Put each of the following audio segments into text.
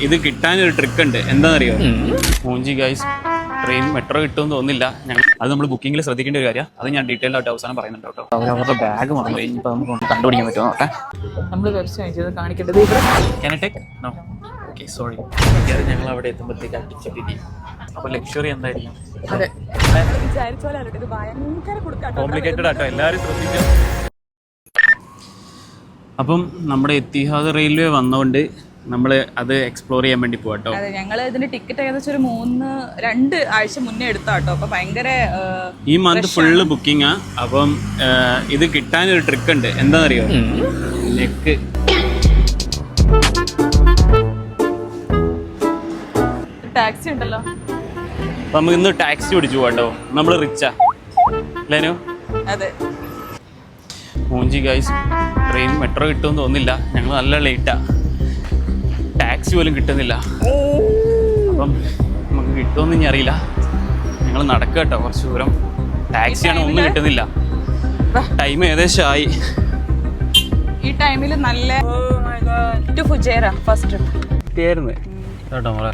ഇത് കിട്ടാനൊരു ട്രിക്ക് ഉണ്ട്. എന്താണെന്നറിയോ? മൂഞ്ചി ഗൈസ്, ട്രെയിൻ മെട്രോ കിട്ടുമെന്ന് തോന്നുന്നില്ല. അത് നമ്മൾ ബുക്കിങ്ങിൽ ശ്രദ്ധിക്കേണ്ട ഒരു കാര്യം. അത് ഞാൻ ഡീറ്റെയിൽ ആയിട്ട് അവസാനം പറയുന്നുണ്ട് കേട്ടോ. അവരുടെ ബാഗ് മറന്നു കഴിഞ്ഞ് ഇപ്പോൾ നമുക്ക് കണ്ടുപിടിക്കാൻ പറ്റുമോ നോട്ടെ. നമ്മൾ വെബ്സൈറ്റ് കാണിക്കേണ്ടത് ഓക്കെ സോറി. ഞങ്ങൾ അവിടെ എത്തുമ്പോഴത്തേക്ക് അടിച്ച പിടി. അപ്പോൾ ലക്ഷറി എന്തായിരിക്കും? കോംപ്ലിക്കേറ്റഡ് ആട്ടോ, എല്ലാവരും ശ്രദ്ധിക്കും. അപ്പം നമ്മുടെ എത്തിഹാദ് റെയിൽവേ വന്നുകൊണ്ട് നമ്മൾ അത് എക്സ്പ്ലോർ ചെയ്യാൻ വേണ്ടി പോകട്ടോ. അതെ, ഞങ്ങൾ ഇതിന്റെ ടിക്കറ്റ് ഏകദേശം ഒരു 2 ആഴ്ച മുന്നേ എടുത്താട്ടോ. അപ്പൊ ഭയങ്കര ഈ മന്ത് ഫുള്ള് ബുക്കിംഗാ. അപ്പം ഇത് കിട്ടാനൊരു ട്രിക്ക് ഉണ്ട്. എന്താണെന്നറിയോ? നെക്ക്. ടാക്സി ഉണ്ടല്ലോ. അപ്പൊ നമുക്ക് ഇന്ന് ടാക്സി പിടിച്ചു പോകട്ടോ. നമ്മൾ റിച്ചാ ലേനു. അതെ, മൂഞ്ചി ഗൈസ്, ട്രെയിൻ മെട്രോ കിട്ടുമെന്ന് തോന്നുന്നില്ല. ഞങ്ങൾ നല്ല ലേറ്റാ, ടാക്സി പോലും കിട്ടുന്നില്ല. അപ്പം നമുക്ക് കിട്ടുമെന്ന് ഇനി അറിയില്ല. ഞങ്ങൾ നടക്കുക കേട്ടോ കുറച്ച് ദൂരം. ടാക്സിയാണ്, ഒന്നും കിട്ടുന്നില്ല. ടൈം ഏകദേശം ആയി. ഈ ടൈമിൽ നല്ല ഫുജേറ ഫസ്റ്റ് കിട്ടിയായിരുന്നു കേട്ടോ നമ്മളെ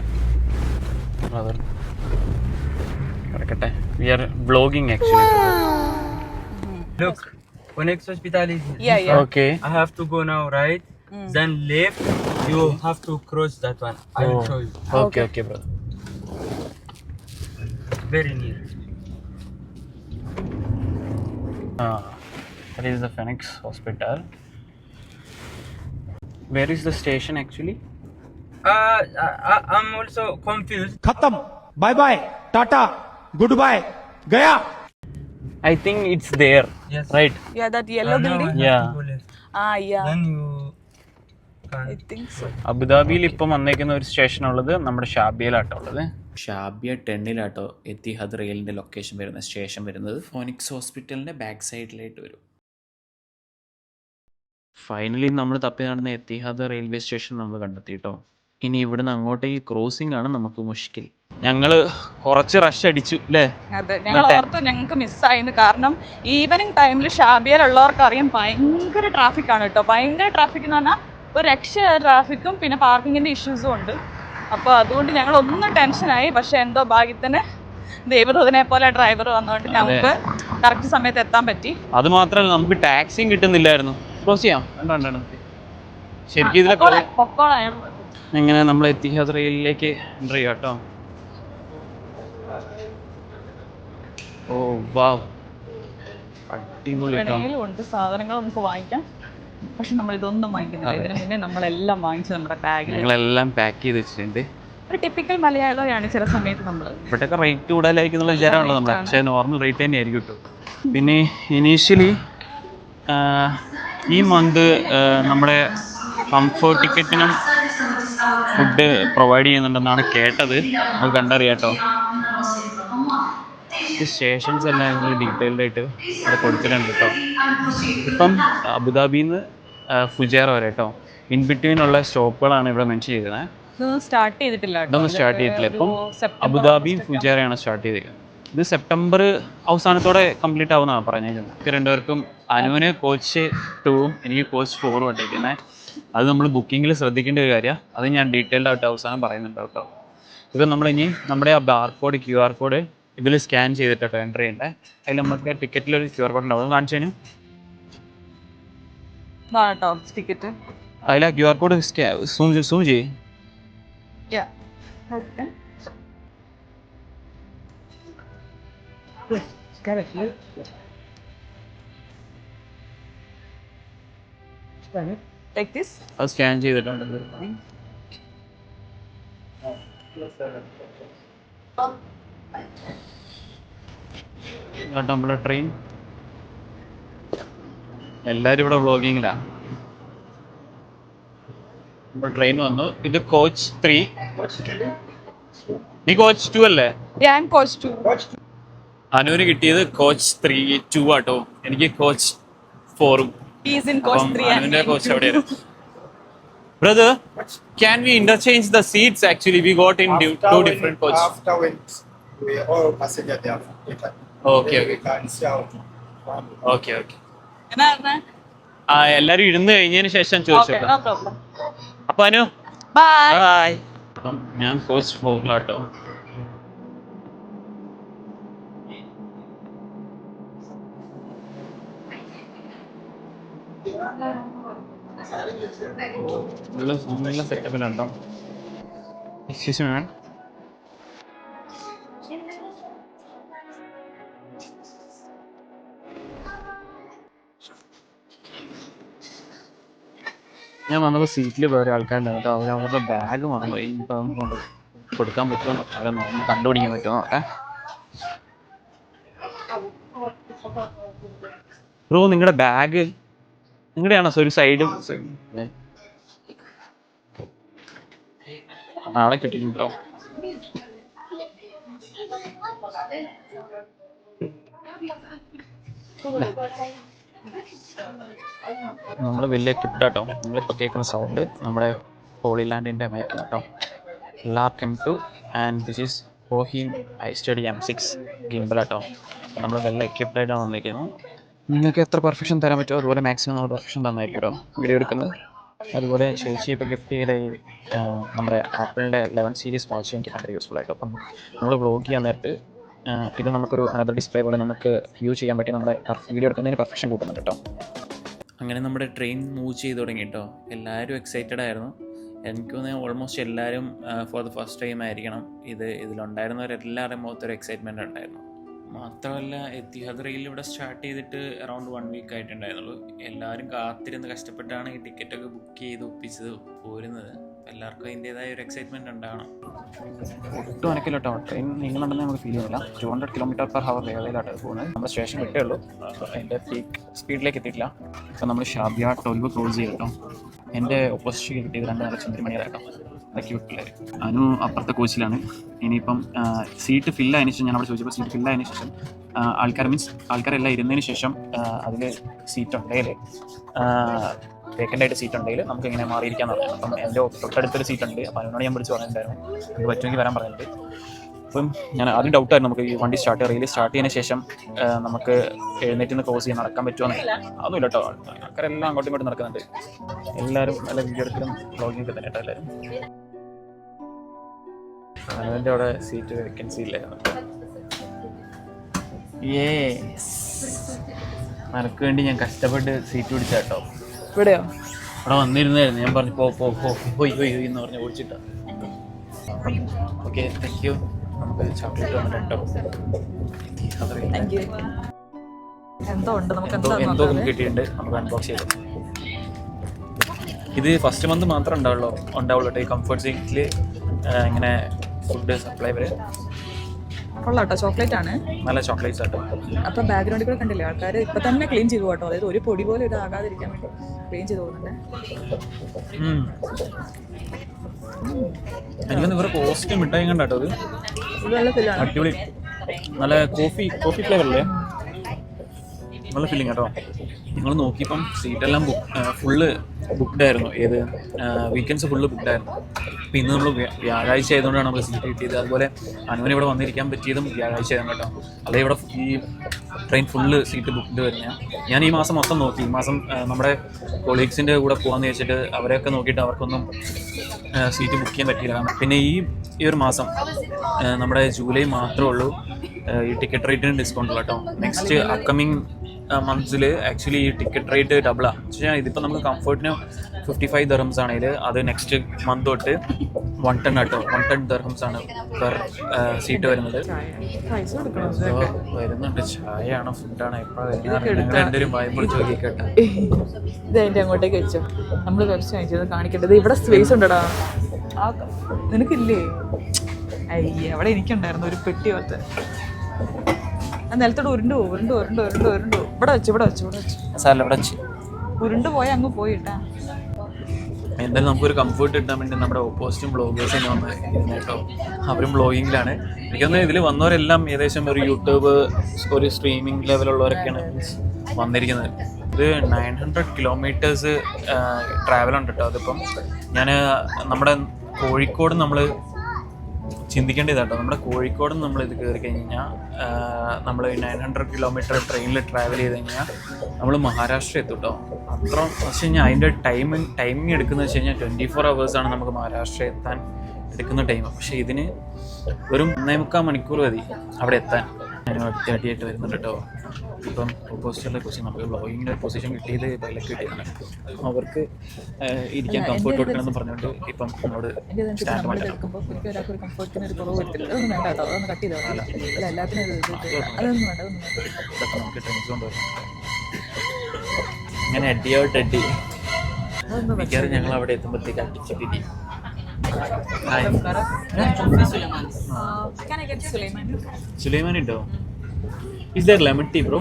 ബ്രദർ. കിടക്കട്ടെ, we are vlogging actually. Look, Phoenix Hospital is Yeah. Okay. I have to go now, right? Then left, you have to cross that one. I will show you. Okay, brother. Very near. That is the Phoenix Hospital. Where is the station actually? I'm also confused. खत्म, bye bye, tata, good bye, गया. I think it's there. Yes. Right. Yeah, that yellow Now I building. have Yeah. to go left. Yeah, Then you can. I think so. അബുദാബിയിൽ ഇപ്പം വന്നേക്കുന്ന ഒരു station ഉള്ളത് നമ്മുടെ ഷാബിയയിലാട്ടോ ഉള്ളത്. Shabiya 10-ലാട്ടോ Etihad റെയിലിന്റെ location വരുന്ന station വരുന്നത്. ഫോണിക്സ് ഹോസ്പിറ്റലിന്റെ ബാക്ക് സൈഡിലായിട്ട് വരും. ഫൈനലി നമ്മൾ തപ്പി നടന്ന എത്തിഹാദ് റെയിൽവേ സ്റ്റേഷൻ നമ്മൾ കണ്ടെത്തിയിട്ടോ. ഇനി ഇവിടുന്ന് അങ്ങോട്ടേക്ക് ക്രോസിംഗ് ആണ് നമുക്ക് മുഷ്കിൽ. ഞങ്ങൾ കുറച്ച് റഷ് അടിച്ചു അല്ലേ? അതെ, ഞങ്ങൾ ഓർത്ത് ഞങ്ങൾക്ക് മിസ്സായിരുന്നു. കാരണം ഈവനിങ് ടൈമിൽ ഷാബിയയിലുള്ളവർക്ക് അറിയാം ഭയങ്കര ട്രാഫിക് ആണ് കേട്ടോ. ഭയങ്കര ട്രാഫിക് എന്ന് പറഞ്ഞാൽ ഒരു രക്ഷ ട്രാഫിക്കും പിന്നെ പാർക്കിങ്ങിന്റെ ഇഷ്യൂസും ഉണ്ട്. അപ്പോൾ അതുകൊണ്ട് ഞങ്ങൾ ഒന്നും ടെൻഷനായി. പക്ഷെ എന്തോ ഭാഗ്യത്തിന് ദൈവദൂതനെ പോലെ ഡ്രൈവർ വന്നുകൊണ്ട് ഞങ്ങൾക്ക് കറക്റ്റ് സമയത്ത് എത്താൻ പറ്റി. അത് മാത്രമല്ല, നമുക്ക് ടാക്സിയും കിട്ടുന്നില്ലായിരുന്നു. ക്രോസ് ചെയ്യാം, ശരിക്കും ഇതിലെ എങ്ങനെ നമ്മൾ എത്തിഹാദ് റെയിലിലേക്ക് എൻ്റർ ചെയ്യാം കേട്ടോ. ഓ വാവ്, അടിപൊളി. ഉണ്ട് സാധനങ്ങൾ നമുക്ക് വാങ്ങിക്കാം. പക്ഷെ നമ്മൾ ഇതൊന്നും വാങ്ങിക്കുന്നില്ല. ഇതിന് മുന്നേ നമ്മളെല്ലാം വാങ്ങിച്ച് നമ്മുടെ ബാഗിൽ ഞങ്ങളെല്ലാം പാക്ക് ചെയ്ത് വെച്ചിട്ടുണ്ട്. ഒരു ടിപ്പിക്കൽ മലയാളിയാണ് ചില സമയത്ത് നമ്മൾ. ഇവിടെയൊക്കെ റേറ്റ് കൂടുതലായിരിക്കും എന്നുള്ള വിചാരമാണല്ലോ നമ്മളെ. പക്ഷേ നോർമൽ റേറ്റ് തന്നെ ആയിരിക്കും കേട്ടോ. പിന്നെ ഇനീഷ്യലി ഈ മന്ത് നമ്മുടെ കംഫർട്ട് ടിക്കറ്റിനും ഫുഡ് പ്രൊവൈഡ് ചെയ്യുന്നുണ്ടെന്നാണ് കേട്ടത്. അത് കണ്ടറിയാം കേട്ടോ. ഈ സ്റ്റേഷൻസ് എല്ലാം ഞങ്ങൾ ഡീറ്റെയിൽഡ് ആയിട്ട് അത് കൊടുത്തിട്ടുണ്ട് കേട്ടോ. ഇപ്പം അബുദാബിയിൽ നിന്ന് ഫുജേറ വരെ കേട്ടോ, ഇൻ ബിറ്റ്വീൻ ഉള്ള സ്റ്റോപ്പുകളാണ് ഇവിടെ മെൻഷൻ ചെയ്തത്. ഇതൊന്നും സ്റ്റാർട്ട് ചെയ്തിട്ടില്ല. ഇപ്പം അബുദാബിയും ഫുജേറയാണ് സ്റ്റാർട്ട് ചെയ്തിരിക്കുന്നത്. ഇത് സെപ്റ്റംബർ അവസാനത്തോടെ കംപ്ലീറ്റ് ആവുമെന്നാണ് പറഞ്ഞേക്കുന്നത്. രണ്ടുപേർക്കും അനുവിന് കോച്ച് 2ഉം എനിക്ക് കോച്ച് 4ഉം ഇട്ടിരിക്കുന്നത്. അത് നമ്മൾ ബുക്കിങ്ങിൽ ശ്രദ്ധിക്കേണ്ട ഒരു കാര്യമാണ്. അത് ഞാൻ ഡീറ്റെയിൽഡ് ആയിട്ട് അവസാനം പറയുന്നുണ്ട് കേട്ടോ. ഇപ്പം നമ്മളിനി നമ്മുടെ ആ QR കോഡ് ഇതിൽ സ്കാൻ ചെയ്തിട്ടോ എൻ്റർ ചെയ്യണ്ടേ. അതിൽ നമുക്ക് ടിക്കറ്റിലൊരു QR കോഡ് ഉണ്ടാവും. കാണിച്ചു കഴിഞ്ഞു ടിക്കറ്റ്. അതിൽ ആ QR കോഡ് സൂം ചെയ്യ്. അത് സ്കാൻ ചെയ്തിട്ടുണ്ട്. നമ്മുടെ ട്രെയിൻ, എല്ലാവരും ഇവിടെ വ്ളോഗിങ്ങിലാണ്. നമ്മുടെ ട്രെയിൻ വന്നു. ഇത് കോച്ച് 3. നീ കോച്ച് 2 അല്ലേ? ഞാൻ കോച്ച് 2. അനുവിന് കിട്ടിയത് കോച്ച് 3-2 ആട്ടോ. എനിക്ക് കോച്ച് 4ഉം. അനുവിന്റെ കോച്ച് എവിടെയാണ്? Brother, can we interchange the seats? Actually, we got in 2 different coaches. After when we all passenger they have taken. Okay. We can sell one. Okay. എല്ലാരും ഇരുന്ന് കഴിഞ്ഞതിന് ശേഷം ചോദിച്ചോ. അപ്പൊ അനു ബൈ. ബൈ. അപ്പം ഞാൻ കോച്ച് 4 നല്ല സെറ്റപ്പിലുണ്ടോ. Excuse me ma'am. ഞാൻ വന്നപ്പോൾ സീറ്റിൽ വേറെ ആൾക്കാരുണ്ടായിരുന്നു കേട്ടോ. അവർ അവരുടെ ബാഗ് മറന്നുപോയി. ഇപ്പം കൊണ്ട് കൊടുക്കാൻ പറ്റുമോ അവരെ കണ്ടുപിടിക്കാൻ പറ്റുമോ നോക്കാം. ബ്രോ നിങ്ങളുടെ ബാഗ് നിങ്ങളുടെയാണോ? ഒരു സൈഡും നാളെ കിട്ടിയിട്ടുണ്ടോ? നമ്മൾ വലിയ എക്വിപ്ഡ് കേട്ടോ. നമ്മളിപ്പോൾ കേൾക്കുന്ന സൗണ്ട് നമ്മുടെ ഹോളി ലാൻഡിൻ്റെ മാപ്പ് കേട്ടോ. Welcome to and this is ബോഹീം ഐ സ്റ്റഡി M6 ഗിംബൽ കേട്ടോ. നമ്മൾ വെൽ എക്വിപ്ഡ് ആയിട്ടാണ് വന്നിരിക്കുന്നത്. നിങ്ങൾക്ക് എത്ര പെർഫെക്ഷൻ തരാൻ പറ്റുമോ അതുപോലെ മാക്സിമം നമ്മൾ പെർഫെക്ഷൻ തന്നായിരിക്കും കേട്ടോ വീഡിയോ എടുക്കുന്നത്. അതുപോലെ ചേച്ചി ഇപ്പോൾ ഗിഫ്റ്റ് ചെയ്ത നമ്മുടെ ആപ്പിളിൻ്റെ 11 സീരീസ് വാച്ച് എനിക്ക് ഭയങ്കര യൂസ്ഫുൾ ആയിട്ട്. അപ്പം നമ്മൾ വ്ളോഗ് ചെയ്യാൻ നേരത്ത് ഇത് നമുക്കൊരു അനദർ ഡിസ്പ്ലേ പോലെ നമുക്ക് വ്യൂ ചെയ്യാൻ പറ്റി നമ്മുടെ വീഡിയോ എടുക്കുന്നതിന് പെർഫെക്ഷൻ കൂട്ടുന്നുണ്ട് കേട്ടോ. അങ്ങനെ നമ്മുടെ ട്രെയിൻ മൂവ് ചെയ്ത് തുടങ്ങി കേട്ടോ. എല്ലാവരും എക്സൈറ്റഡ് ആയിരുന്നു. എനിക്ക് തോന്നുന്നത് ഓൾമോസ്റ്റ് എല്ലാവരും ഫോർ ദ ഫസ്റ്റ് ടൈം ആയിരിക്കണം ഇതിലുണ്ടായിരുന്നവരെല്ലാവരുടെയും മുഖത്തൊരു എക്സൈറ്റ്മെൻറ്റ് ഉണ്ടായിരുന്നു. മാത്രമല്ല എത്തിഹാദ് റെയിൽ ഇവിടെ സ്റ്റാർട്ട് ചെയ്തിട്ട് അറൗണ്ട് 1 വീക്ക് ആയിട്ടുണ്ടായിരുന്നുള്ളൂ. എല്ലാവരും കാത്തിരുന്ന് കഷ്ടപ്പെട്ടാണ് ഈ ടിക്കറ്റൊക്കെ ബുക്ക് ചെയ്ത് ഒപ്പിച്ചത് പോരുന്നത്. എല്ലാവർക്കും അതിൻ്റേതായ ഒരു എക്സൈറ്റ്മെൻറ്റ് ഉണ്ടാവണം. ഒട്ടും അനക്കില്ല കേട്ടോ. ട്രെയിൻ നീങ്ങുന്നുണ്ടെന്ന് നമുക്ക് ഫീൽ ചെയ്യുന്നില്ല. 200 km/h വേഗതയിലായിട്ട് പോകുന്നത്. നമ്മൾ സ്റ്റേഷൻ വിട്ടേ ഉള്ളൂ. അതിൻ്റെ പീക്ക് സ്പീഡിലേക്ക് എത്തിയിട്ടില്ല. അപ്പം നമ്മൾ ഷാബിയ 12 ക്ലോസ് ചെയ്തു കേട്ടോ. എൻ്റെ ഓപ്പോസിറ്റ് കിട്ടിയത് 2 ചന്ദ്രമണിയായിട്ടോ. അതൊക്കെ പിള്ളേർ അനു അപ്പുറത്തെ കോച്ചിലാണ്. ഇനിയിപ്പം സീറ്റ് ഫില്ലായതിനു ശേഷം ഞാൻ അവിടെ ചോദിച്ചപ്പോൾ സീറ്റ് ഫില്ലായതിനു ശേഷം ആൾക്കാരെല്ലാം ഇരുന്നതിന് ശേഷം അതിൽ സീറ്റ് ഉണ്ടെങ്കിൽ വേക്കൻ്റായിട്ട് സീറ്റ് ഉണ്ടെങ്കിൽ നമുക്ക് ഇങ്ങനെ മാറിയിരിക്കാന്ന് പറഞ്ഞു. അപ്പം എൻ്റെ തൊട്ടടുത്തൊരു സീറ്റ് ഉണ്ട്. അപ്പം അതിനോട് ഞാൻ വിളിച്ച് പറഞ്ഞിട്ടുണ്ടായിരുന്നു എനിക്ക് പറ്റുമെങ്കിൽ വരാൻ പറഞ്ഞിട്ട്. അപ്പം ഞാൻ ആദ്യം ഡൗട്ടായിരുന്നു നമുക്ക് ഈ വണ്ടി റെയിൽ സ്റ്റാർട്ട് ചെയ്തതിന് ശേഷം നമുക്ക് എഴുന്നേറ്റ് നിന്ന് ക്രോസ് ചെയ്യാൻ നടക്കാൻ പറ്റുമോ എന്ന്. അതൊന്നുമില്ല കേട്ടോ. ആൾക്കാരെല്ലാം അങ്ങോട്ടും ഇങ്ങോട്ടും നടക്കുന്നുണ്ട്. എല്ലാവരും നല്ല വീഡിയോ എടുക്കലും വ്ളോഗിങ് ഒക്കെ തന്നെ കേട്ടോ. എല്ലാവരും അനുവിൻ്റെ അവിടെ സീറ്റ് വേക്കൻസി ഇല്ലായിരുന്നു. നിനക്ക് വേണ്ടി ഞാൻ കഷ്ടപ്പെട്ട് സീറ്റ് പിടിച്ച കേട്ടോ. ഇവിടെയോ? അവിടെ വന്നിരുന്നായിരുന്നു. ഞാൻ പറഞ്ഞു പോയി എന്ന് പറഞ്ഞ് ഓടിച്ചിട്ടാ. Okay thank you. നമുക്ക് ചോക്ലേറ്റ് വന്നിട്ടോ. എന്തോ കിട്ടിയിട്ടുണ്ട്. നമുക്ക് അൺബോക്സ് ചെയ്തു. ഇത് ഫസ്റ്റ് മന്ത് മാത്രമേ ഉണ്ടാവുള്ളൂ കേട്ടോ. ഈ കംഫർട്ട് സീറ്റിൽ ഇങ്ങനെ ഫുഡ് സപ്ലൈ വരെ കൊള്ളാട്ടോ. ചോക്ലേറ്റ് ആണ്. നല്ല ചോക്ലേറ്റ്സ് ആട്ടോ. അപ്പം ബാക്ക്ഗ്രൗണ്ടിൽ കൂടെ കണ്ടില്ലേ ആൾക്കാർ ഇപ്പം തന്നെ ക്ലീൻ ചെയ്തു കേട്ടോ. അതായത് ഒരു പൊടി പോലും ഇതാകാതിരിക്കാൻ വേണ്ടി ക്ലീൻ ചെയ്ത് പോകുന്നുണ്ട്. എനിക്കൊന്ന് ഇവരെ കോസ്റ്റ് മിഠായി കണ്ടാട്ടോ. അത് നല്ല ഫീലാണ്. അടിപൊളി. നല്ല കോഫി ഫ്ലേവറല്ലേ. നല്ല ഫീലിംഗ് കേട്ടോ. നിങ്ങൾ നോക്കിയപ്പം സീറ്റെല്ലാം ഫുള്ള് ബുക്ക്ഡ് ആയിരുന്നു. ഏത് വീക്കെൻഡ്സ് ഫുള്ള് ബുക്ക്ഡ് ആയിരുന്നു. അപ്പം ഇന്ന് നമ്മൾ വ്യാഴാഴ്ച ആയതുകൊണ്ടാണ് നമ്മൾ സീറ്റ് കിട്ടിയത്. അതുപോലെ അനുവിന് ഇവിടെ വന്നിരിക്കാൻ പറ്റിയതും വ്യാഴാഴ്ച ആയിരുന്നു കേട്ടോ. അല്ലെങ്കിൽ ഇവിടെ ഈ ട്രെയിൻ ഫുള്ള് സീറ്റ് ബുക്ക്ഡ് വരുന്ന. ഞാൻ ഈ മാസം മൊത്തം നോക്കി. ഈ മാസം നമ്മുടെ കൊളീഗ്സിൻ്റെ കൂടെ പോകാമെന്ന് വെച്ചിട്ട് അവരെയൊക്കെ നോക്കിയിട്ട് അവർക്കൊന്നും സീറ്റ് ബുക്ക് ചെയ്യാൻ പറ്റിയില്ല. പിന്നെ ഈ ഒരു മാസം നമ്മുടെ ജൂലൈ മാത്രമേ ഉള്ളൂ ഈ ടിക്കറ്റ് റേറ്റിന് ഡിസ്കൗണ്ട് ഉള്ളൂ കേട്ടോ. നെക്സ്റ്റ് അപ്കമിങ് മന്ത്സിൽ ആക്ച്വലി ഈ ടിക്കറ്റ് റേറ്റ് ഡബിളാണ്. വെച്ചാൽ ഇതിപ്പോൾ നമുക്ക് കംഫർട്ടിന് 55 dirhams ആണെങ്കിൽ അത് നെക്സ്റ്റ് മന്ത് തൊട്ട് 110 കേട്ടോ. 110 dirhams ആണ് പെർ സീറ്റ് വരുന്നത്. വരുന്നുണ്ട്. ചായയാണോ ഫുഡാണോ എപ്പോഴും രണ്ടുപേരും വായ്പ ചോദിക്കട്ടെ. ഇത് അതിൻ്റെ അങ്ങോട്ടേക്ക് വെച്ചോ. നമ്മൾ വെബ്സൈറ്റ് വാങ്ങിച്ചത് കാണിക്കേണ്ടത്. ഇവിടെ സ്പേസ് ഉണ്ടടാ. നിനക്കില്ലേ? അയ്യേ അവിടെ എനിക്കുണ്ടായിരുന്നു ഒരു പെട്ടി പോലത്തെ. ആ നിലത്തോട് ഉരുണ്ടു. ഇവിടെ വെച്ചു സാറിൽ ഇവിടെ വെച്ച് ഉരുണ്ട് പോയാൽ അങ്ങ് പോയിട്ടാ. എന്തായാലും നമുക്കൊരു കംഫർട്ട് കിട്ടാൻ വേണ്ടി നമ്മുടെ ഓപ്പോസിറ്റും ബ്ലോഗേഴ്സ് തന്നെ വന്ന് കേട്ടോ. അവരും ബ്ലോഗിങ്ങിലാണ്. എനിക്കൊന്ന് ഇതിൽ വന്നവരെല്ലാം ഏകദേശം ഒരു യൂട്യൂബ് ഒരു സ്ട്രീമിംഗ് ലെവലുള്ളവരൊക്കെയാണ് വന്നിരിക്കുന്നത്. ഇത് 900 kilometers ട്രാവൽ ഉണ്ട് കേട്ടോ. അതിപ്പം ഞാൻ നമ്മുടെ കോഴിക്കോട് നമ്മൾ ചിന്തിക്കേണ്ടതാട്ടോ. നമ്മുടെ കോഴിക്കോട് നിന്ന് നമ്മൾ ഇത് കയറി കഴിഞ്ഞാൽ നമ്മൾ 900 കിലോമീറ്റർ ട്രെയിനിൽ ട്രാവൽ ചെയ്ത് കഴിഞ്ഞാൽ നമ്മൾ മഹാരാഷ്ട്ര എത്തും കേട്ടോ. അത്ര വെച്ച് കഴിഞ്ഞാൽ അതിൻ്റെ ടൈമിങ് എടുക്കുന്നത് വെച്ച് കഴിഞ്ഞാൽ 24 hours നമുക്ക് മഹാരാഷ്ട്ര എത്താൻ എടുക്കുന്ന ടൈം. പക്ഷേ ഇതിന് വെറും 1.25 മണിക്കൂർ മതി അവിടെ എത്താൻ. ഞാൻ അടുത്തായിട്ട് വരുന്നുണ്ട് കേട്ടോ. ഇപ്പം ഓപ്പോസിറ്റുള്ള പൊസിഷൻ നമുക്ക് ബ്ലോഗിങ്ങിൻ്റെ പൊസിഷൻ കിട്ടിയത് ബൈലൊക്കെ കിട്ടിയതാണ്. അവർക്ക് ഇരിക്കാൻ കംഫർട്ട് കൊടുക്കണമെന്ന് പറഞ്ഞുകൊണ്ട് ഇപ്പം നമ്മളോട് സ്റ്റാൻഡ് മാറ്റാം. ഇതൊക്കെ നമുക്ക് ടെൻസ് കൊണ്ടുവരണം. അങ്ങനെ അടിയോട്ടടി മിക്കവാറും ഞങ്ങൾ അവിടെ എത്തുമ്പോഴത്തേക്ക് അടിച്ച് പിരി. സുലൈമാനി ഉണ്ടോ? Is there lemon tea, bro?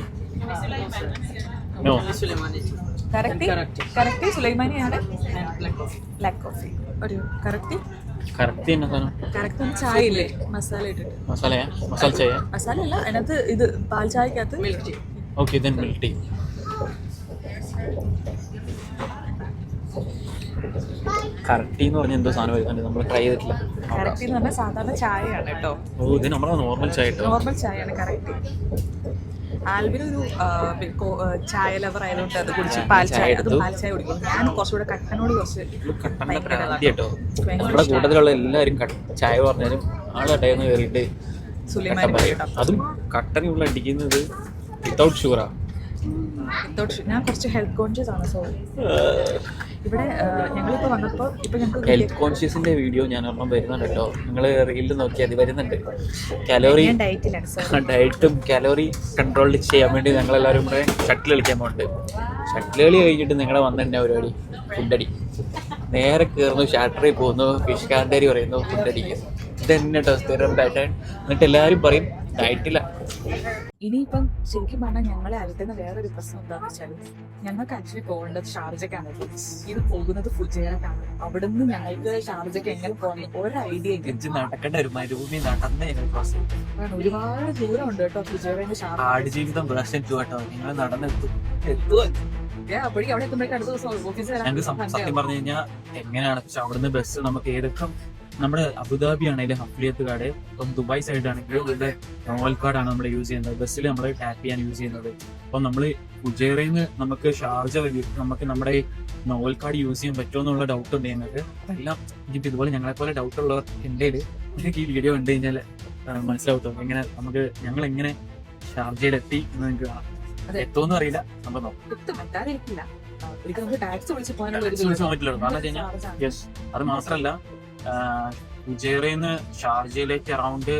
No. Correct സുലൈമാനിയാണ്. ബ്ലാക്ക് കോഫി ഒരു കറക്റ്റ് എന്നാ സാധനം? കറക്റ്റ് ചായ ഇല്ലേ മസാല ഇട്ടിട്ട്. മസാല ചായ? മസാല അല്ല, അതിനകത്ത് ഇത് പാൽ ചായക്കകത്ത് milk tea. Okay, then milk tea. Correct എന്ന് പറഞ്ഞ എന്തോ സാധനം വരുന്നുണ്ട്, നമ്മൾ ട്രൈ ചെയ്തിട്ടില്ല. കറക്റ്റ് എന്ന് പറഞ്ഞാൽ സാധാരണ ചായയാണ് കേട്ടോ. ഓ, ഇത് നമ്മളെ നോർമൽ ചായ കേട്ടോ. നോർമൽ ചായയാണ് കറക്റ്റ്. ആൽബിനൊരു ചായ ലവർ ആയതുകൊണ്ട് അത് കുടിച്ച് പാൽ ചായ കുടിക്കും. ഞാൻ കുറച്ചുകൂടെ കട്ടനോട് കുറച്ച് കേട്ടോ. നമ്മുടെ കൂട്ടത്തിലുള്ള എല്ലാവരും ചായ പറഞ്ഞാലും ആളായിന്ന് കയറിയിട്ട് അതും കട്ടനുള്ള അടിക്കുന്നത് വിത്തൗട്ട് ഷുഗറാ. ഞാൻ കുറച്ച് ഹെൽത്ത് കോൺഷ്യസ് ആണ്. സോ ഇവിടെ ഞങ്ങളിപ്പോൾ വന്നപ്പോൾ ഇപ്പം ഞങ്ങൾക്ക് ഹെൽത്ത് കോൺഷ്യസിന്റെ വീഡിയോ ഞാൻ ഒരെണ്ണം വരുന്നുണ്ട് കേട്ടോ. നിങ്ങൾ റീലിൽ നോക്കിയാൽ വരുന്നുണ്ട്. ഡയറ്റും കാലോറി കൺട്രോൾ ചെയ്യാൻ വേണ്ടി ഞങ്ങളെല്ലാവരും കൂടെ ഷട്ടിൽ കളിക്കാൻ പോകുന്നുണ്ട്. ഷട്ടിൽ കളി കഴിഞ്ഞിട്ട് നിങ്ങളെ വന്നിട്ടുണ്ട പരിപാടി ഫുഡടി. നേരെ കയറുന്നു, ഷാട്ടറിൽ പോകുന്നു, ഫിഷ് കാന്താരി പറയുന്നു, ഫുഡടിക്കുന്നു. ഇത് തന്നെ കേട്ടോ സ്ഥിരം പാറ്റേൺ. എന്നിട്ട് എല്ലാവരും പറയും ഡയറ്റില്ല. ഇനിയിപ്പം ശരിക്കും പറഞ്ഞാൽ ഞങ്ങളെ അലട്ടുന്ന വേറൊരു പ്രശ്നം എന്താണെന്ന് വെച്ചാൽ ഞങ്ങൾക്ക് ആക്ച്വലി പോകേണ്ടത് ഷാർജക്കാണ്. ഇത് പോകുന്നത് ഫുജൈറക്കാണ്. അവിടുന്ന് ഞങ്ങൾക്ക് ഷാർജക്ക് എങ്ങനെ പോകണം ഒരു ഐഡിയ നടക്കേണ്ട ഒരു മരുഭൂമി നടന്ന് ഞങ്ങൾ ഒരുപാട് ദൂരം ഉണ്ട് കേട്ടോ ഫുജൈറയിൽ ഷാർജ. ആടുജീവിതം വേർഷൻ 2 കേട്ടോ. നിങ്ങൾ നടന്നെത്തും. അപ്പോഴേക്കും അവിടെ എത്തുമ്പോഴേക്കും അടുത്ത ദിവസം ഓഫീസിൽ ഞങ്ങൾക്ക് സത്യം പറഞ്ഞു കഴിഞ്ഞാൽ എങ്ങനെയാണ് അവിടുന്ന് ബസ് നമുക്ക് ഏതൊക്കെ നമ്മുടെ അബുദാബി ആണെങ്കിലും ഹഫ്ലിയത്ത് കാർഡ്, ഇപ്പം ദുബായ് സൈഡ് ആണെങ്കിൽ ഇവിടെ നോവൽ കാർഡാണ് നമ്മൾ യൂസ് ചെയ്യുന്നത്. ബസ്സിൽ നമ്മൾ ടാപ്പ് ചെയ്യാൻ യൂസ് ചെയ്യുന്നത്. അപ്പം നമ്മൾ ഫുജൈറയിൽ നിന്ന് നമുക്ക് ഷാർജ വഴി നമുക്ക് നമ്മുടെ നോവൽ കാർഡ് യൂസ് ചെയ്യാൻ പറ്റുമോ എന്നുള്ള ഡൗട്ട് ഉണ്ട് ഞങ്ങൾക്ക്. അതെല്ലാം ഇനിയിപ്പോൾ ഇതുപോലെ ഞങ്ങളെപ്പോലെ ഡൗട്ട് ഉള്ളവർ എൻ്റെ നിങ്ങൾക്ക് ഈ വീഡിയോ കണ്ടു കഴിഞ്ഞാൽ മനസ്സിലാവട്ടോ എങ്ങനെ ഞങ്ങൾ എങ്ങനെ ഷാർജയിലെത്തി എന്ന് നിങ്ങൾക്ക് കാണാം. എത്തുമെന്ന് അറിയില്ല, നമ്മൾ നോക്കാം. ടാക്സി വിളിച്ച് പോകാനുള്ള പറ്റില്ല. കാരണം വെച്ച് കഴിഞ്ഞാൽ യെസ്, അത് മാത്രമല്ല ഫുജൈറയിൽ നിന്ന് ഷാർജയിലേക്ക് അറൗണ്ട്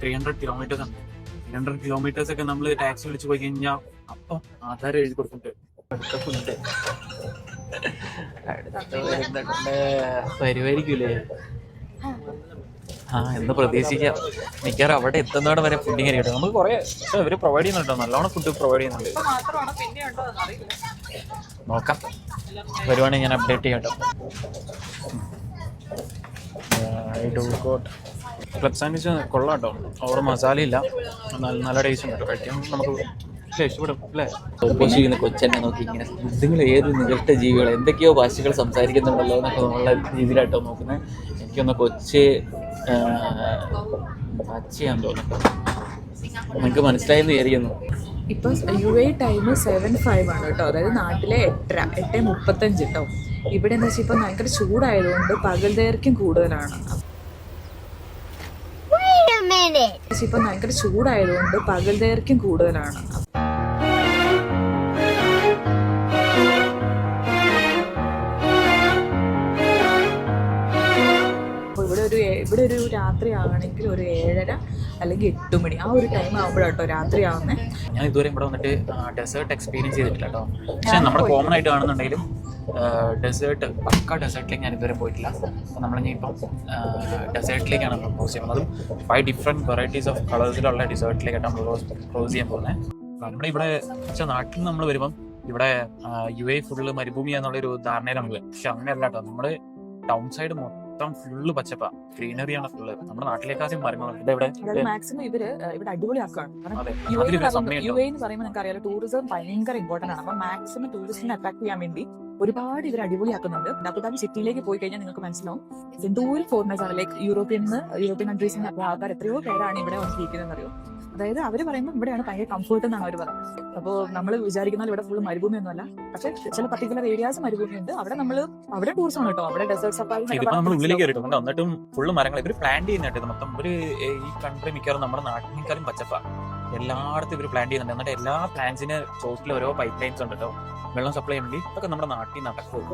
300 കിലോമീറ്റേഴ്സ് ഉണ്ട്. 300 കിലോമീറ്റേഴ്സ് ഒക്കെ നമ്മൾ ടാക്സി വിളിച്ച് പോയി കഴിഞ്ഞാൽ അപ്പം ആധാരം എഴുതി കൊടുക്കുന്നുണ്ട്. അടുത്ത ഫുഡ് വരുമായിരിക്കൂലേ? എന്ന് പ്രതീക്ഷിക്കാം. മിക്കവാറും അവിടെ എത്തുന്നവിടെ വരെ ഫുഡിങ് ആയിരിക്കും. നമുക്ക് കുറേ ഇവർ പ്രൊവൈഡ് ചെയ്യുന്നുണ്ടോ, നല്ലോണം ഫുഡ് പ്രൊവൈഡ് ചെയ്യുന്നുണ്ട്. നോക്കാം, വരുവാണെങ്കിൽ ഞാൻ അപ്ഡേറ്റ് ചെയ്യാം കേട്ടോ. ക്ലബ് സാൻഡ്വിച്ച് കൊള്ളാം കേട്ടോ. ഓവർ മസാല ഇല്ല, നല്ല ടേസ്റ്റ് ഉണ്ട് കേട്ടോ. കഴിക്കാൻ നമുക്ക് ഇഷ്ടപ്പെടും അല്ലേ? ഓപ്പോസിറ്റ് കൊച്ചെന്നെ നോക്കി ഇങ്ങനെ നിങ്ങൾ ഏത് നികഷ്ട ജീവികൾ എന്തൊക്കെയോ ഭാഷകൾ സംസാരിക്കുന്നുണ്ടല്ലോ എന്നൊക്കെ ഉള്ള രീതിയിലായിട്ടോ നോക്കുന്നത്. എനിക്കൊന്ന് കൊച്ച് പച്ചയാന്ന് തോന്നുന്നു. നിങ്ങൾക്ക് മനസ്സിലായെന്ന് വിചാരിക്കുന്നു. ഇപ്പൊ UAE ടൈം 7:05 ആണ് കേട്ടോ. അതായത് നാട്ടിലെ 8:35 കേട്ടോ. ഇവിടെ എന്ന് വെച്ചാൽ ഇപ്പൊ ഭയങ്കര ചൂടായതുകൊണ്ട് പകൽ ദൈർഘ്യം കൂടുതലാണ്. ഇപ്പൊ ഭയങ്കര ചൂടായതുകൊണ്ട് പകൽ ദൈർഘ്യം കൂടുതലാണ്. അപ്പോൾ ഇവിടെ ഒരു രാത്രി ആണെങ്കിൽ ഒരു 7:30 അല്ലെങ്കിൽ 8 മണി ആ ഒരു ടൈം ആകുമ്പോഴാട്ടോ രാത്രി ആവുന്നത്. ഞാൻ ഇതുവരെ ഇവിടെ വന്നിട്ട് ഡെസേർട്ട് എക്സ്പീരിയൻസ് ചെയ്തിട്ടില്ല കേട്ടോ. പക്ഷെ നമ്മുടെ കോമൺ ആയിട്ട് കാണുന്നുണ്ടെങ്കിലും ഡെസേർട്ട് പക്ക ഡെസേർട്ടിലേക്ക് ഞാൻ ഇതുവരെ പോയിട്ടില്ല. അപ്പോൾ നമ്മളിനി ഇപ്പം ഡെസേർട്ടിലേക്കാണ് ക്രോസ് ചെയ്യുന്നത്. അതും 5 ഡിഫറെൻറ്റ് വെറൈറ്റീസ് ഓഫ് കളേഴ്സിലുള്ള ഡെസേർട്ടിലേക്കാണ് നമ്മൾ ക്രോസ് ചെയ്യാൻ പോകുന്നത്. നമ്മുടെ ഇവിടെ വെച്ചാൽ നാട്ടിൽ നിന്ന് നമ്മൾ വരുമ്പം ഇവിടെ UAE ഫുള്ള് മരുഭൂമി എന്നുള്ളൊരു ധാരണയിലാണുള്ളത്. പക്ഷെ അങ്ങനെയല്ല കേട്ടോ. നമ്മുടെ ടൗൺ സൈഡ് മൊത്തം ഫുള്ള് പച്ചപ്പാ, ഗ്രീനറിയാണ് ഫുള്ള്. നമ്മുടെ നാട്ടിലേക്കാദ്യം മരങ്ങളുണ്ട്. ഇവിടെ മാക്സിമം ഇവിടെ അടിപൊളിയാക്കാണ്. UAE എന്ന് പറയുമ്പോൾ നിങ്ങൾക്ക് അറിയാലോ ടൂറിസം ഭയങ്കര ഇമ്പോർട്ടന്റ് ആണ്. അപ്പൊ മാക്സിമം ടൂറിസ്റ്റിനെ അട്രാക്ട് ചെയ്യാൻ വേണ്ടി ഒരുപാട് ഇവർ അടിപൊളിയാക്കുന്നുണ്ട്. അബുദാബി സിറ്റിയിലേക്ക് പോയി കഴിഞ്ഞാൽ നിങ്ങൾക്ക് മനസ്സിലാവും എന്തോരം ഫോറിനേഴ്സ് ആണ്. ലൈക്ക് യൂറോപ്യൻ കൺട്രീസിൽ നിന്ന് അപ്പോൾ ആൾക്കാർ എത്രയോ പേരാണ് ഇവിടെ വന്നിരിക്കുന്നത് അറിയോ. അതായത് അവർ പറയുമ്പോൾ ഇവിടെയാണ് ഭയങ്കര കംഫർട്ട് എന്നാണ് അവർ പറയുന്നത്. അപ്പോൾ നമ്മൾ വിചാരിക്കുന്ന ഇവിടെ ഫുള്ള് മരുഭൂമിയൊന്നുമല്ല, പക്ഷേ ചില പർട്ടിക്കുലർ ഏരിയാസ് മരുഭൂമിയുണ്ട്. അവിടെ ടൂറിസം ആണ് കേട്ടോ, അവിടെ ഡെസേർട്ട് സഫാരി. ഇതിപ്പോ നമ്മൾ ഉള്ളിലേക്ക് കയറിയിട്ടുണ്ട്. എന്നിട്ടും ഫുള്ള് മരങ്ങൾ ഇവർ പ്ലാൻ ചെയ്യുന്നുണ്ട്. മൊത്തം ഒരു ഈ കൺട്രി മിക്കവാറും നമ്മുടെ നാട്ടിനേക്കാളും പച്ചപ്പ എല്ലായിടത്തും ഇവർ പ്ലാൻ ചെയ്യുന്നുണ്ട്. എന്നിട്ട് എല്ലാ പ്ലാന്റ്സിന് ചോട്ടിൽ ഓരോ പൈപ്പ് ലൈൻസ് ഉണ്ട് കേട്ടോ, വെള്ളം സപ്ലൈ ചെയ്യാൻ വേണ്ടി. ഇതൊക്കെ നമ്മുടെ നാട്ടിൽ നടക്കും.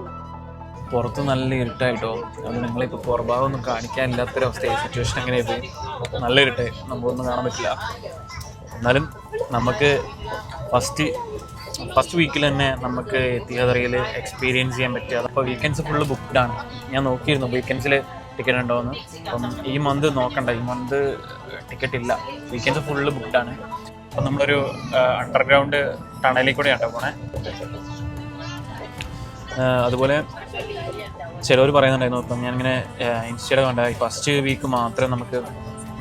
പുറത്ത് നല്ല ഇരുട്ടായിട്ടോ, അത് നിങ്ങളിപ്പോൾ പുറഭാഗം ഒന്നും കാണിക്കാനില്ലാത്തൊരവസ്ഥയായി. സിറ്റുവേഷൻ എങ്ങനെയായി, നല്ല ഇരുട്ടായി, നമ്മളൊന്നും കാണാൻ പറ്റില്ല. എന്നാലും നമുക്ക് ഫസ്റ്റ് വീക്കിൽ തന്നെ നമുക്ക് തിയേറ്ററിൽ എക്സ്പീരിയൻസ് ചെയ്യാൻ പറ്റുക. അപ്പോൾ വീക്കെൻഡ്സ് ഫുള്ള് ബുക്ക്ഡാണ്. ഞാൻ നോക്കിയിരുന്നു വീക്കെൻഡ്സിൽ ടിക്കറ്റ് ഉണ്ടോയെന്ന്. അപ്പം ഈ മന്ത് നോക്കണ്ട, ഈ മന്ത് ടിക്കറ്റ് ഇല്ല, വീക്കെൻഡ്സ് ഫുള്ള് ബുക്ക്ഡാണ്. അപ്പം നമ്മളൊരു അണ്ടർഗ്രൗണ്ട് ടണലിൽ കൂടെയാണ് കേട്ടോ പോണേ. അതുപോലെ ചിലവർ പറയുന്നുണ്ടായിരുന്നു, ഇപ്പം ഞാനിങ്ങനെ ഇൻസ്റ്റയിൽ കണ്ട ഫസ്റ്റ് വീക്ക് മാത്രമേ നമുക്ക്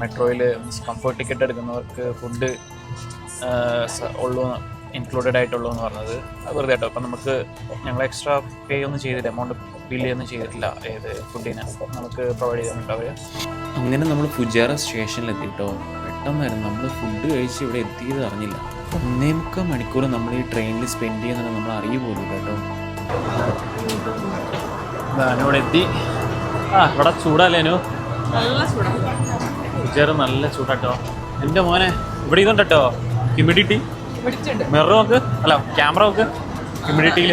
മെട്രോയിൽ കംഫർട്ട് ടിക്കറ്റ് എടുക്കുന്നവർക്ക് ഫുഡ് ഉള്ളൂ, ഇൻക്ലൂഡഡ് ആയിട്ടുള്ളൂ എന്ന് പറഞ്ഞത്. അത് വെറുതെ കേട്ടോ. അപ്പം ഞങ്ങൾ എക്സ്ട്രാ പേ ഒന്നും ചെയ്തില്ല, എമൗണ്ട് ബില്ല് ഒന്നും ചെയ്തിട്ടില്ല. ഏത് ഫുഡിന് നമുക്ക് പ്രൊവൈഡ് ചെയ്യുന്നുണ്ട് അവർ. അങ്ങനെ നമ്മൾ ഫുജേറ സ്റ്റേഷനിലെത്തിയിട്ടോ. പെട്ടെന്നായിരുന്നു നമ്മൾ ഫുഡ് കഴിച്ച് ഇവിടെ എത്തിയത് അറിഞ്ഞില്ല. 1.25 മണിക്കൂർ നമ്മൾ ഈ ട്രെയിനിൽ സ്പെൻഡ് ചെയ്യുന്നത് നമ്മൾ അറിയുപോലും കേട്ടോ. ഇവിടെ എത്തി. ഇവിടെ ചൂടല്ലേനു, നല്ല ചൂടാണ്. ഫുജേറ നല്ല ചൂടാട്ടോ. എൻ്റെ മോനെ ഇവിടെ ഇതുണ്ടോ ഹ്യൂമിഡിറ്റി. പിടിച്ചിട്ടുണ്ട്. മിറർ നോക്ക്, അല്ല ക്യാമറ നോക്ക്, ഹ്യൂമിഡിറ്റിയിൽ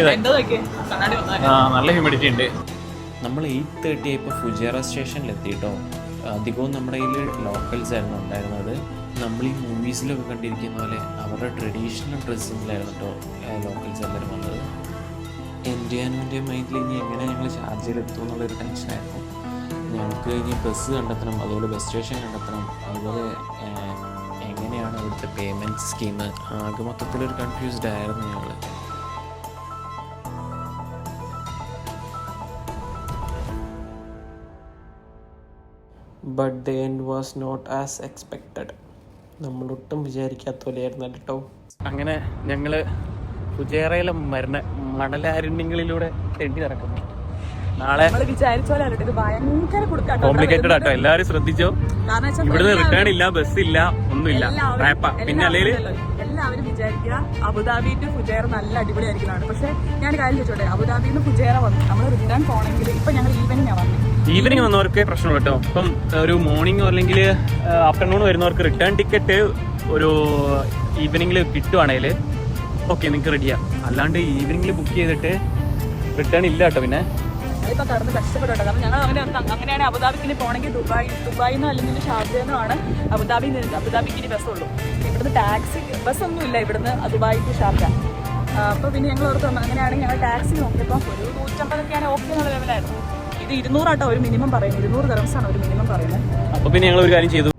നല്ല ഹ്യൂമിഡിറ്റി ഉണ്ട്. നമ്മൾ 8:30 ആയപ്പോൾ ഫുജേറ സ്റ്റേഷനിലെത്തിയിട്ടോ. അധികവും നമ്മുടെ കയ്യിൽ ലോക്കൽസ് ആയിരുന്നു ഉണ്ടായിരുന്നത്. നമ്മൾ ഈ മൂവീസിലൊക്കെ കണ്ടിരിക്കുന്ന പോലെ അവരുടെ ട്രഡീഷണൽ ഡ്രസ്സിങ്ങിലായിരുന്നു കേട്ടോ ലോക്കൽസ് എല്ലാവരും വന്നത്. എൻ്റെ മൈൻഡിൽ ഇനി എങ്ങനെ ഞങ്ങൾ ഷാർജയിലെത്തും എന്നുള്ളൊരു ടെൻഷനായിരുന്നു. ഞങ്ങൾക്ക് ഇനി ബസ് കണ്ടെത്തണം, അതുപോലെ ബസ് സ്റ്റേഷൻ കണ്ടെത്തണം, അതുപോലെ എങ്ങനെയാണ് ഇവിടുത്തെ പേയ്മെൻറ്റ് സ്കീം. ആകെ മൊത്തത്തിലൊരു കൺഫ്യൂസ്ഡ് ആയിരുന്നു ഞങ്ങൾ. But the end was not as expected. നമ്മളൊട്ടും വിചാരിക്കാത്ത പോലെയായിരുന്നു കേട്ടോ. അങ്ങനെ ഞങ്ങൾ ഫുജേറയിലെ മണലാരണ്യങ്ങളിലൂടെ തെണ്ടി നടക്കുന്നു. നാളെ വിചാരിച്ചോലെ ഭയങ്കര കോംപ്ലിക്കേറ്റഡ് ആട്ടോ, എല്ലാവരും ശ്രദ്ധിച്ചോ. ഇവിടുന്ന് റിട്ടേൺ ഇല്ല, ബസ് ഇല്ല, ഒന്നുമില്ല. പിന്നെ അല്ലെങ്കിൽ എല്ലാവരും വിചാരിക്കുക അബുദാബി ടു ഫുജേറ നല്ല അടിപൊളിയായിരിക്കുന്നതാണ്. പക്ഷെ ഞാൻ കാര്യം ചോദിച്ചോട്ടെ, അബുദാബിയിൽ നിന്ന് ഫുജേറ വന്നു നമ്മൾ റിട്ടേൺ പോകണമെങ്കിൽ ഇപ്പൊ ഞങ്ങൾ ഈവനിങ് വന്നു. ഈവനിങ് വന്നവർക്ക് പ്രശ്നമുള്ളൂ കേട്ടോ. ഇപ്പം ഒരു മോർണിംഗോ അല്ലെങ്കിൽ ആഫ്റ്റർനൂൺ വരുന്നവർക്ക് റിട്ടേൺ ടിക്കറ്റ് ഒരു ഈവനിങ്ങിൽ കിട്ടുവാണെങ്കിൽ ഓക്കെ, നിങ്ങൾക്ക് റെഡിയാ. അല്ലാണ്ട് ഈവനിങ്ങിൽ ബുക്ക് ചെയ്തിട്ട് റിട്ടേൺ ഇല്ല കേട്ടോ. പിന്നെ ഇപ്പൊ കടന്ന് കഷ്ടപ്പെട്ടോ. കാരണം ഞങ്ങൾ അങ്ങനെയാണ് അബുദാബിക്ക് പോകണമെങ്കിൽ ദുബായിന്നോ അല്ലെങ്കിൽ ഷാർജന്നോ ആണ് അബുദാബിക്ക് ഇനി ബസ്സുള്ളൂ. ഇവിടുന്ന് ടാക്സി ബസ്സൊന്നും ഇല്ല ഇവിടുന്ന് ദുബായ് ടു ഷാർജ. അപ്പോൾ പിന്നെ ഞങ്ങൾ ഓർത്ത് അങ്ങനെയാണെങ്കിൽ ഞങ്ങൾ ടാക്സി നോക്കിയപ്പോൾ ഒരു 150 ഓക്കെ എന്നുള്ള ലെവലായിരുന്നു. ഇത് 200 ആട്ടോ ഒരു മിനിമം പറയുന്നത്, 200 ദിർഹംസാണ് ഒരു മിനിമം പറയുന്നത്. അപ്പോൾ പിന്നെ ഞങ്ങൾ ഒരു കാര്യം ചെയ്തു,